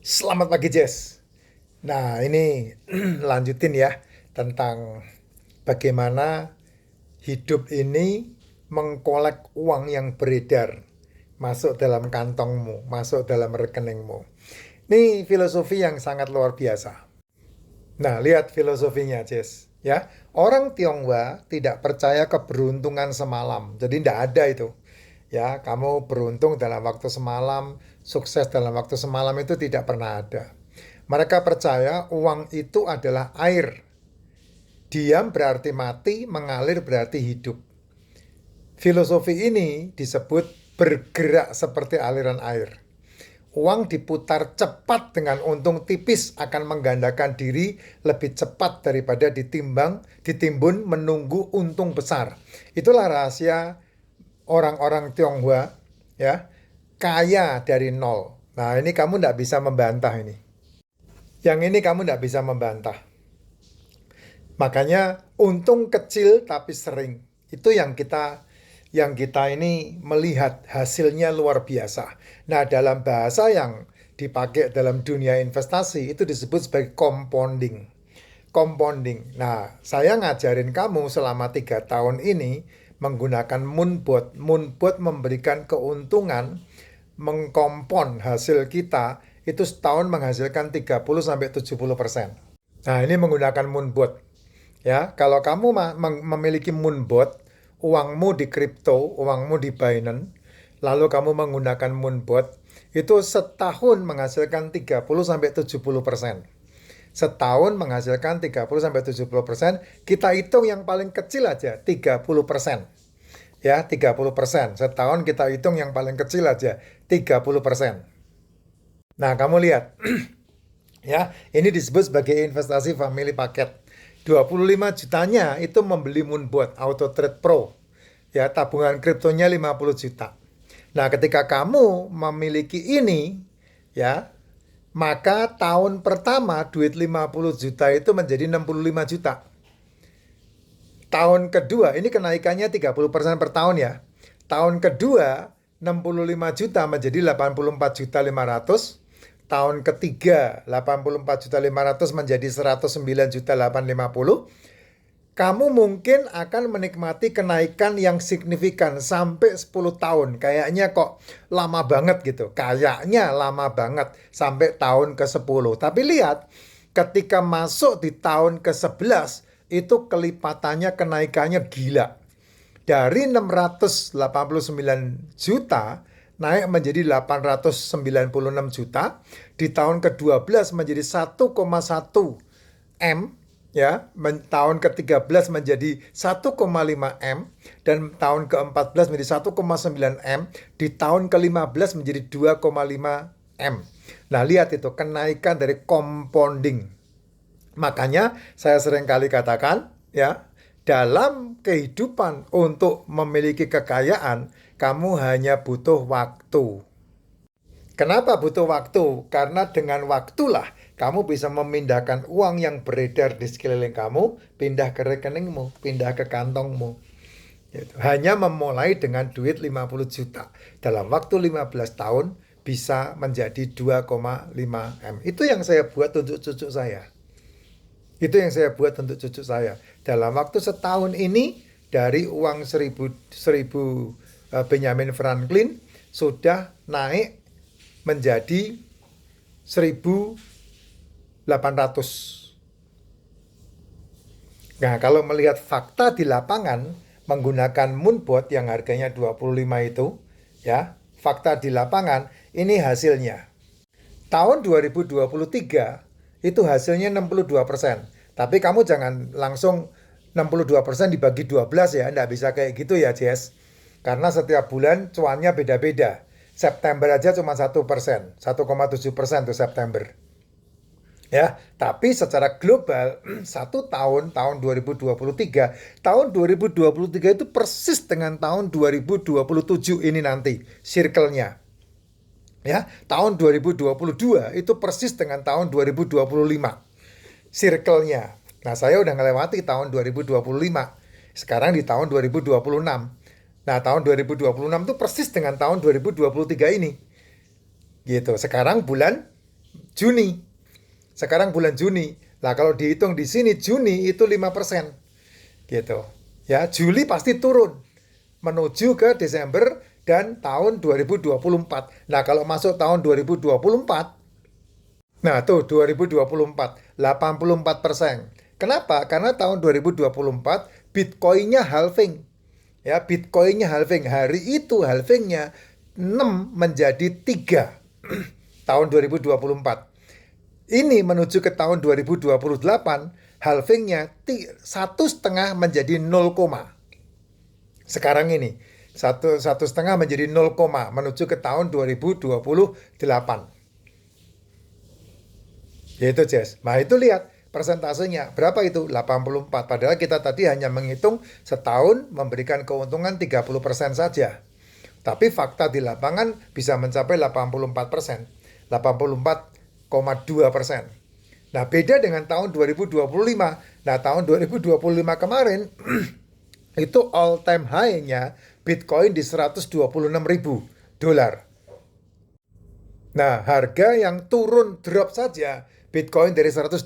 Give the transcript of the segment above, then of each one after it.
Selamat pagi, Jess. Nah, ini lanjutin ya tentang bagaimana hidup ini mengkolek uang yang beredar masuk dalam kantongmu, masuk dalam rekeningmu. Ini filosofi yang sangat luar biasa. Nah, lihat filosofinya, Jess. Ya, orang Tionghoa tidak percaya keberuntungan semalam. Jadi tidak ada itu. Ya, kamu beruntung dalam waktu semalam, sukses dalam waktu semalam itu tidak pernah ada. Mereka percaya uang itu adalah air. Diam berarti mati, mengalir berarti hidup. Filosofi ini disebut bergerak seperti aliran air. Uang diputar cepat dengan untung tipis akan menggandakan diri lebih cepat daripada ditimbun menunggu untung besar. Itulah rahasia orang-orang Tionghoa, ya, kaya dari nol. Nah, ini kamu tidak bisa membantah ini. Yang ini kamu tidak bisa membantah. Makanya untung kecil tapi sering. Itu yang kita ini melihat hasilnya luar biasa. Nah, dalam bahasa yang dipakai dalam dunia investasi itu disebut sebagai compounding. Compounding. Nah, saya ngajarin kamu selama 3 tahun ini menggunakan Moonbot. Moonbot memberikan keuntungan mengkompon hasil kita itu setahun menghasilkan 30-70%. Nah, ini menggunakan Moonbot. Ya, kalau kamu memiliki Moonbot, uangmu di kripto, uangmu di Binance, lalu kamu menggunakan Moonbot, itu setahun menghasilkan 30-70%. Setahun menghasilkan 30-70%, kita hitung yang paling kecil aja 30%. Ya, 30%. Setahun kita hitung yang paling kecil aja 30%. Nah, kamu lihat. Ya, ini disebut sebagai investasi family paket. 25 jutanya itu membeli Moonbot Auto Trade Pro. Ya, tabungan kriptonya 50 juta. Nah, ketika kamu memiliki ini, ya, maka tahun pertama duit 50 juta itu menjadi 65 juta. Tahun kedua, ini kenaikannya 30% per tahun ya. Tahun kedua, 65 juta menjadi 84 juta 500. Tahun ketiga, 84 juta 500 menjadi 109 juta 850. Kamu mungkin akan menikmati kenaikan yang signifikan sampai 10 tahun. Kayaknya kok lama banget gitu. Kayaknya lama banget sampai tahun ke-10. Tapi lihat, ketika masuk di tahun ke-11, itu kelipatannya kenaikannya gila. Dari 689 juta naik menjadi 896 juta. Di tahun ke-12 menjadi 1,1 M, ya, tahun ke-13 menjadi 1,5 M, dan tahun ke-14 menjadi 1,9 M, di tahun ke-15 menjadi 2,5 M. Nah, lihat itu kenaikan dari compounding. Makanya saya sering kali katakan, ya, dalam kehidupan untuk memiliki kekayaan, kamu hanya butuh waktu. Kenapa butuh waktu? Karena dengan waktulah kamu bisa memindahkan uang yang beredar di sekeliling kamu, pindah ke rekeningmu, pindah ke kantongmu. Hanya memulai dengan duit 50 juta. Dalam waktu 15 tahun bisa menjadi 2,5 M. Itu yang saya buat untuk cucu saya. Itu yang saya buat untuk cucu saya. Dalam waktu setahun ini, dari uang 1000 Benjamin Franklin sudah naik menjadi 1.800. Nah, kalau melihat fakta di lapangan menggunakan Moonbot yang harganya 25 itu, ya, fakta di lapangan ini hasilnya. Tahun 2023 itu hasilnya 62%. Tapi kamu jangan langsung 62% dibagi 12 ya, enggak bisa kayak gitu ya, Jess. Karena setiap bulan cuannya beda-beda. September aja cuma 1%, 1,7% tuh September. Ya, tapi secara global satu tahun 2023, tahun 2023 itu persis dengan tahun 2027 ini nanti circle-nya. Ya, tahun 2022 itu persis dengan tahun 2025 circle-nya. Nah, saya udah ngelewati tahun 2025. Sekarang di tahun 2026. Nah, tahun 2026 itu persis dengan tahun 2023 ini. Gitu. Sekarang bulan Juni. Sekarang bulan Juni. Nah, kalau dihitung di sini Juni itu 5%. Gitu. Ya, Juli pasti turun menuju ke Desember dan tahun 2024. Nah, kalau masuk tahun 2024, nah tuh 2024, 84%. Kenapa? Karena tahun 2024 Bitcoin-nya halving. Ya, Bitcoin-nya halving. Hari itu halvingnya 6 menjadi 3 tahun 2024. Ini menuju ke tahun 2028, halvingnya 1,5 menjadi 0, sekarang ini 1,5 menjadi 0, menuju ke tahun 2028. Yaitu Jess. Nah itu lihat persentasenya berapa itu 84. Padahal kita tadi hanya menghitung setahun memberikan keuntungan 30% saja. Tapi fakta di lapangan bisa mencapai 84%. 84,2%. Nah, beda dengan tahun 2025. Nah, tahun 2025 kemarin itu all time high-nya Bitcoin di $126.000. Nah, harga yang turun drop saja Bitcoin dari 126.000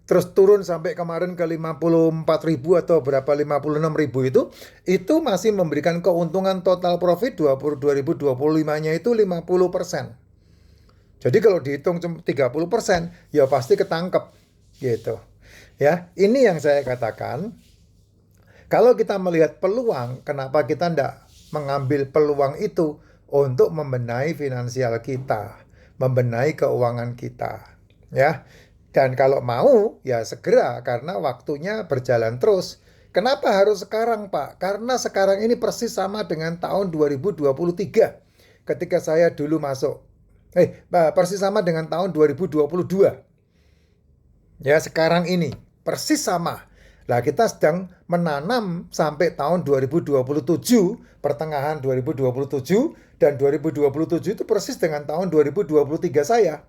terus turun sampai kemarin ke 54.000 atau berapa 56.000 itu masih memberikan keuntungan total profit 2025-nya itu 50%. Jadi kalau dihitung 30%, ya pasti ketangkep gitu. Ya, ini yang saya katakan. Kalau kita melihat peluang, kenapa kita tidak mengambil peluang itu untuk membenahi finansial kita, membenahi keuangan kita, ya. Dan kalau mau, ya segera karena waktunya berjalan terus. Kenapa harus sekarang, Pak? Karena sekarang ini persis sama dengan tahun 2023 ketika saya dulu masuk. Persis sama dengan tahun 2022. Ya, sekarang ini persis sama. Nah, kita sedang menanam sampai tahun 2027, pertengahan 2027, dan 2027 itu persis dengan tahun 2023 saya.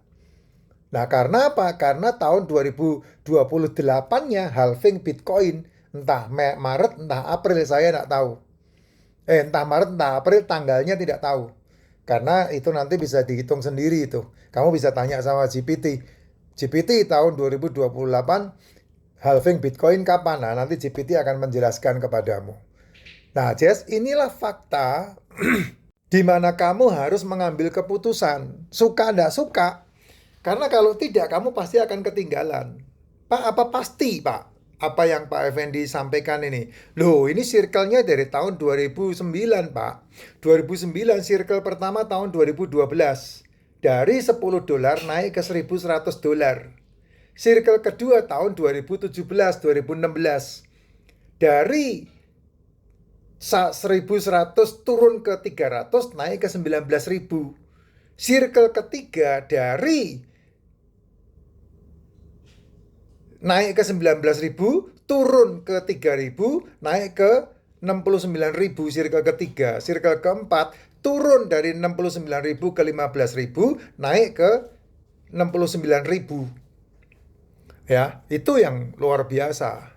Nah, karena apa? Karena tahun 2028-nya halving Bitcoin. Entah Maret, entah April, saya tidak tahu. Entah Maret, entah April, tanggalnya tidak tahu. Karena itu nanti bisa dihitung sendiri itu. Kamu bisa tanya sama GPT. GPT tahun 2028 halving Bitcoin kapan? Nah, nanti GPT akan menjelaskan kepadamu. Nah, Jess, inilah fakta di mana kamu harus mengambil keputusan. Suka enggak suka. Karena kalau tidak, kamu pasti akan ketinggalan. Pak, apa pasti, Pak? Apa yang Pak Effendi sampaikan ini? Loh, ini circle-nya dari tahun 2009, Pak. 2009 circle pertama tahun 2012. Dari $10 naik ke $1.100. Circle kedua tahun 2017, 2016. Dari 1.100 turun ke 300 naik ke 19.000. Circle ketiga dari naik ke 19.000, turun ke 3.000, naik ke 69.000 circle ketiga. Circle keempat, turun dari 69.000 ke 15.000, naik ke 69.000. Ya, itu yang luar biasa.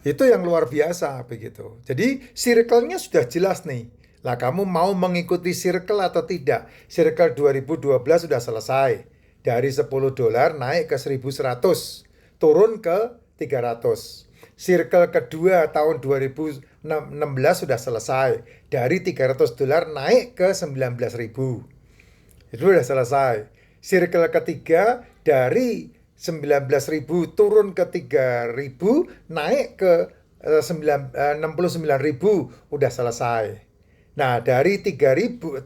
Itu yang luar biasa begitu. Jadi circle-nya sudah jelas nih. Lah kamu mau mengikuti circle atau tidak? Circle 2012 sudah selesai. Dari $10 naik ke 1.100. Turun ke 300. Circle kedua tahun 2016 sudah selesai. Dari $300 naik ke 19.000. Itu sudah selesai. Circle ketiga dari 19.000 turun ke 3.000 naik ke 69.000 udah selesai. Nah, dari 3.000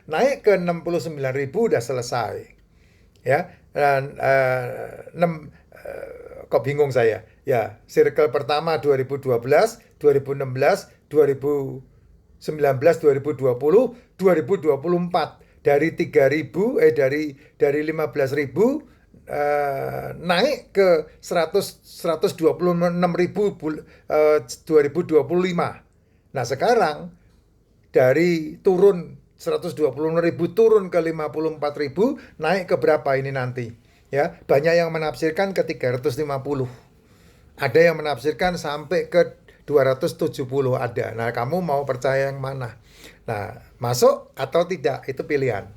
naik ke 69.000 udah selesai. Ya. Dan kok bingung saya. Ya, circle pertama 2012, 2016, 2019, 2020, 2024. Dari 3.000 dari 15.000 naik ke 126.000 2025. Nah, sekarang dari turun 126.000 turun ke 54.000, naik ke berapa ini nanti? Ya, banyak yang menafsirkan ke 350. Ada yang menafsirkan sampai ke 270 ada. Nah, kamu mau percaya yang mana? Nah, masuk atau tidak itu pilihan.